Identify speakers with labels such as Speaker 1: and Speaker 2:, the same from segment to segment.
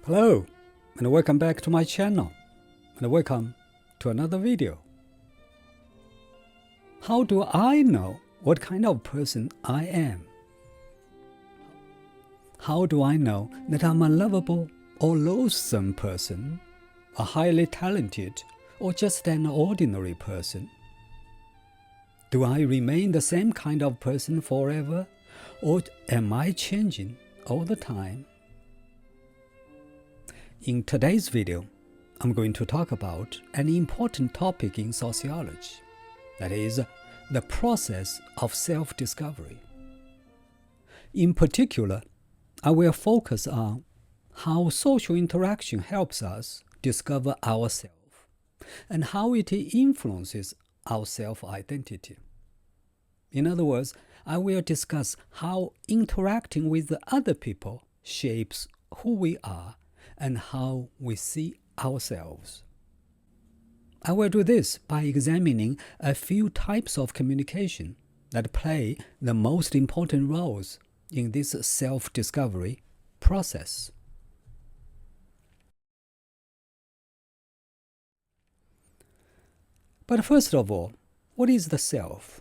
Speaker 1: Hello, and welcome back to my channel, and welcome to another video. How do I know what kind of person I am? How do I know that I'm a lovable or loathsome person, a highly talented, or just an ordinary person? Do I remain the same kind of person forever, or am I changing all the time? In today's video, I'm going to talk about an important topic in sociology, that is, the process of self-discovery. In particular, I will focus on how social interaction helps us discover ourselves and how it influences our self-identity. In other words, I will discuss how interacting with other people shapes who we are and how we see ourselves. I will do this by examining a few types of communication that play the most important roles in this self-discovery process. But first of all, what is the self?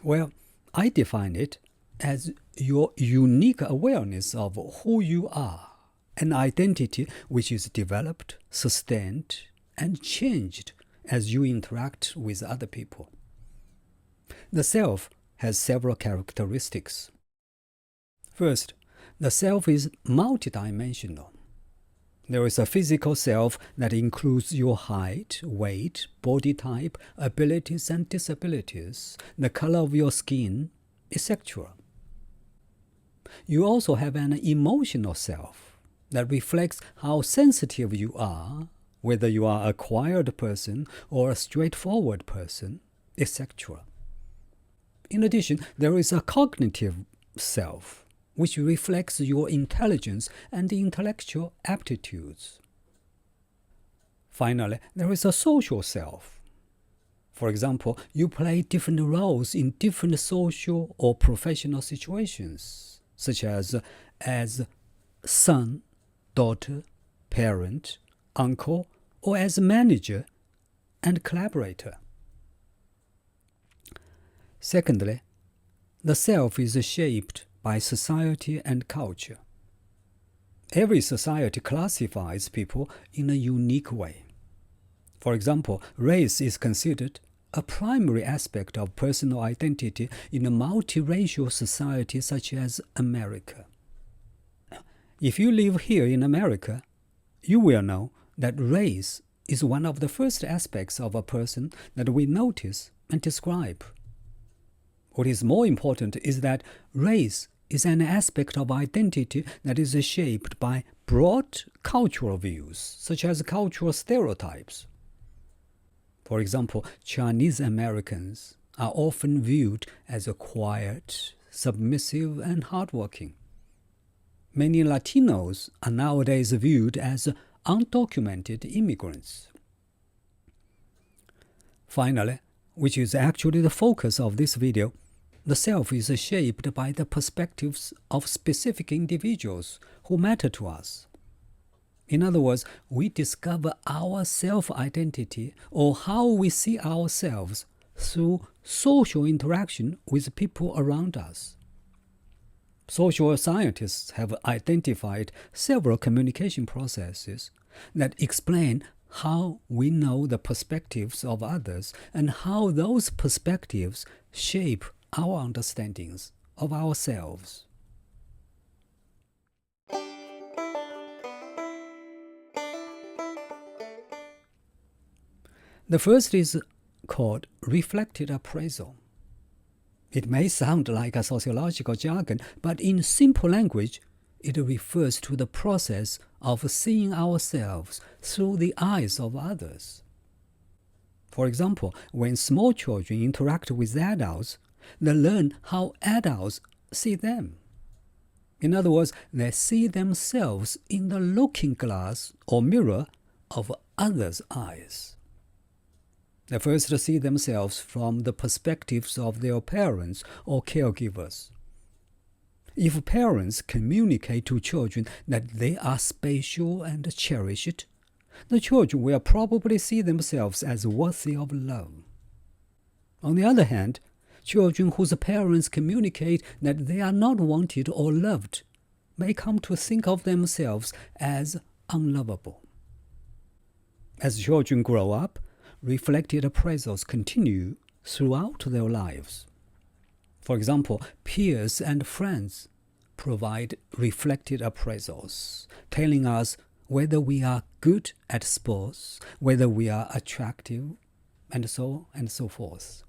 Speaker 1: Well, I define it as your unique awareness of who you are, an identity which is developed, sustained, and changed as you interact with other people. The self has several characteristics. First, the self is multidimensional. There is a physical self that includes your height, weight, body type, abilities and disabilities, the color of your skin, etc. You also have an emotional self that reflects how sensitive you are, whether you are a quiet person or a straightforward person, etc. In addition, there is a cognitive self, which reflects your intelligence and intellectual aptitudes. Finally, there is a social self. For example, you play different roles in different social or professional situations, such as son, daughter, parent, uncle, or as manager and collaborator. Secondly, the self is shaped by society and culture. Every society classifies people in a unique way. For example, race is considered a primary aspect of personal identity in a multiracial society such as America. If you live here in America, you will know that race is one of the first aspects of a person that we notice and describe. What is more important is that race is an aspect of identity that is shaped by broad cultural views, such as cultural stereotypes. For example, Chinese Americans are often viewed as quiet, submissive, and hardworking. Many Latinos are nowadays viewed as undocumented immigrants. Finally, which is actually the focus of this video, the self is shaped by the perspectives of specific individuals who matter to us. In other words, we discover our self-identity or how we see ourselves through social interaction with people around us. Social scientists have identified several communication processes that explain how we know the perspectives of others and how those perspectives shape our understandings of ourselves. The first is called reflected appraisal. It may sound like a sociological jargon, but in simple language, it refers to the process of seeing ourselves through the eyes of others. For example, when small children interact with adults, they learn how adults see them. In other words, they see themselves in the looking glass or mirror of others' eyes. They first see themselves from the perspectives of their parents or caregivers. If parents communicate to children that they are special and cherished, the children will probably see themselves as worthy of love. On the other hand, children whose parents communicate that they are not wanted or loved may come to think of themselves as unlovable. As children grow up, reflected appraisals continue throughout their lives. For example, peers and friends provide reflected appraisals, telling us whether we are good at sports, whether we are attractive, and so forth.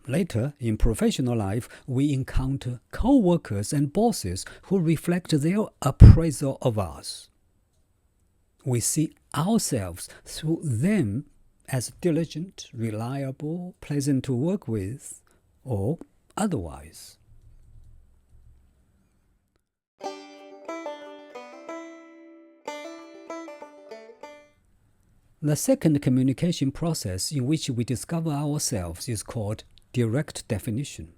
Speaker 1: Later, in professional life, we encounter co-workers and bosses who reflect their appraisal of us. We see ourselves through them as diligent, reliable, pleasant to work with, or otherwise. The second communication process in which we discover ourselves is called direct definition.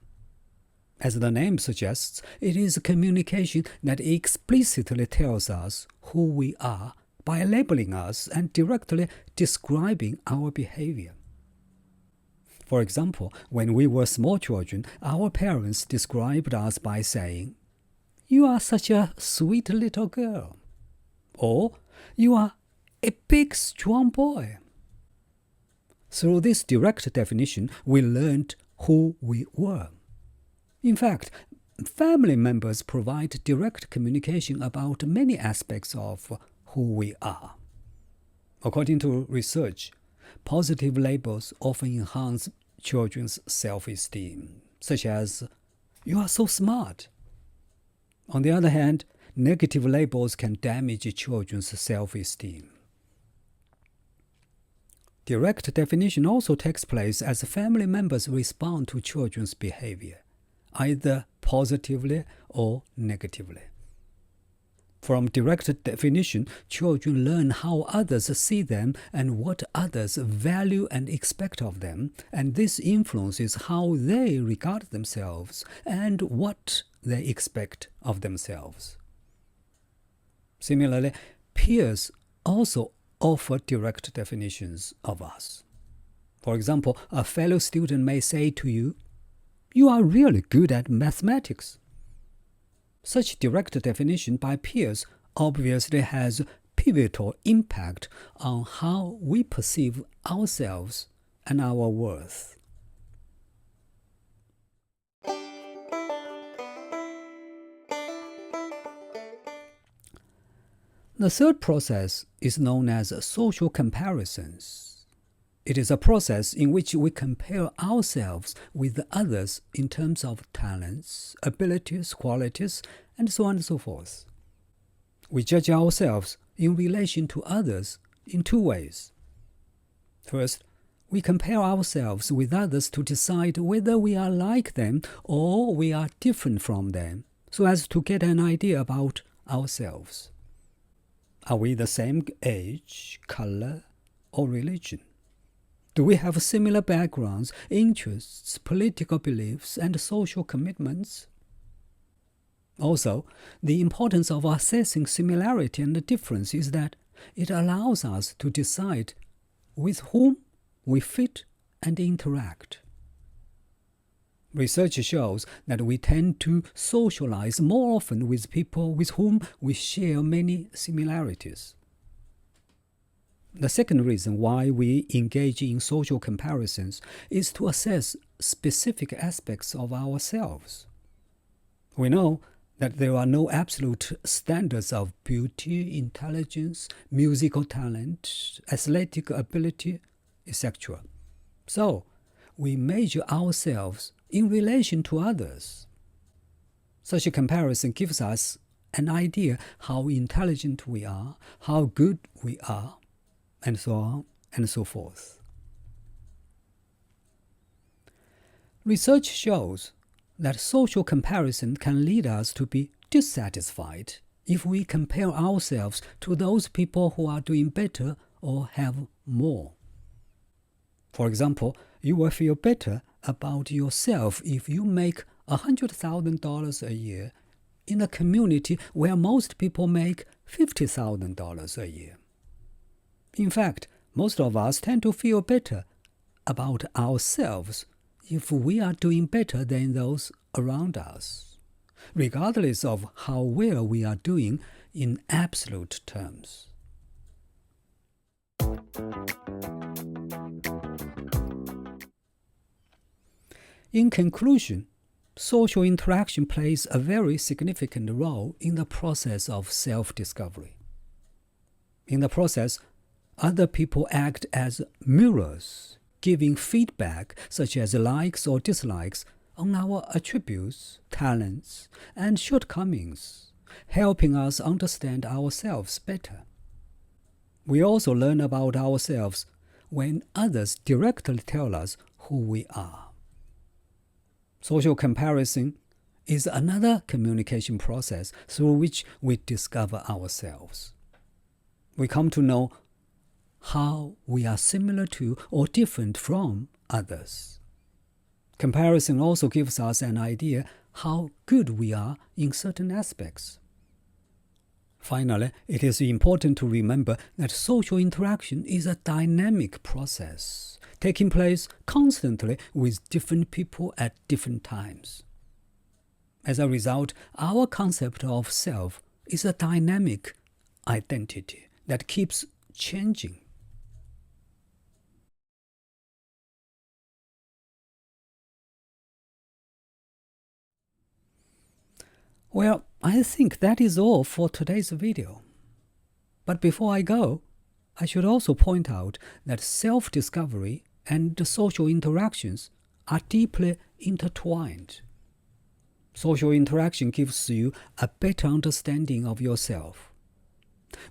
Speaker 1: As the name suggests, it is a communication that explicitly tells us who we are by labeling us and directly describing our behavior. For example, when we were small children, our parents described us by saying, "You are such a sweet little girl," or "You are a big, strong boy." Through this direct definition, we learned who we were. In fact, family members provide direct communication about many aspects of who we are. According to research, positive labels often enhance children's self-esteem, such as, "You are so smart." On the other hand, negative labels can damage children's self-esteem. Direct definition also takes place as family members respond to children's behavior, either positively or negatively. From direct definition, children learn how others see them and what others value and expect of them, and this influences how they regard themselves and what they expect of themselves. Similarly, peers also offer direct definitions of us. For example, a fellow student may say to you, "You are really good at mathematics." Such direct definition by peers obviously has pivotal impact on how we perceive ourselves and our worth. The third process is known as social comparisons. It is a process in which we compare ourselves with others in terms of talents, abilities, qualities, and so on and so forth. We judge ourselves in relation to others in two ways. First, we compare ourselves with others to decide whether we are like them or we are different from them, so as to get an idea about ourselves. Are we the same age, color, or religion? Do we have similar backgrounds, interests, political beliefs, and social commitments? Also, the importance of assessing similarity and difference is that it allows us to decide with whom we fit and interact. Research shows that we tend to socialize more often with people with whom we share many similarities. The second reason why we engage in social comparisons is to assess specific aspects of ourselves. We know that there are no absolute standards of beauty, intelligence, musical talent, athletic ability, etc. So, we measure ourselves in relation to others. Such a comparison gives us an idea how intelligent we are, how good we are, and so on and so forth. Research shows that social comparison can lead us to be dissatisfied if we compare ourselves to those people who are doing better or have more. For example, you will feel better about yourself if you make $100,000 a year in a community where most people make $50,000 a year. In fact, most of us tend to feel better about ourselves if we are doing better than those around us, regardless of how well we are doing in absolute terms. In conclusion, social interaction plays a very significant role in the process of self-discovery. In the process, other people act as mirrors, giving feedback such as likes or dislikes on our attributes, talents, and shortcomings, helping us understand ourselves better. We also learn about ourselves when others directly tell us who we are. Social comparison is another communication process through which we discover ourselves. We come to know how we are similar to or different from others. Comparison also gives us an idea how good we are in certain aspects. Finally, it is important to remember that social interaction is a dynamic process, taking place constantly with different people at different times. As a result, our concept of self is a dynamic identity that keeps changing. Well, I think that is all for today's video. But before I go, I should also point out that self-discovery and social interactions are deeply intertwined. Social interaction gives you a better understanding of yourself.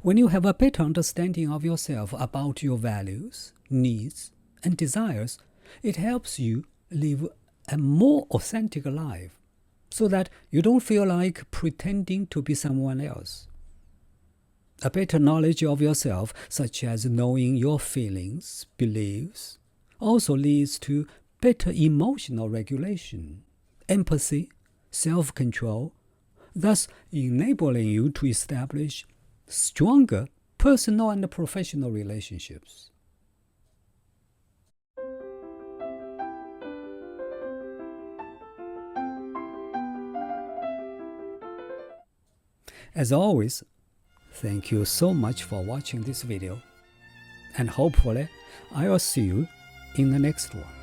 Speaker 1: When you have a better understanding of yourself about your values, needs, and desires, it helps you live a more authentic life, so that you don't feel like pretending to be someone else. A better knowledge of yourself, such as knowing your feelings, beliefs, also leads to better emotional regulation, empathy, self-control, thus enabling you to establish stronger personal and professional relationships. As always, thank you so much for watching this video, and hopefully I will see you in the next one.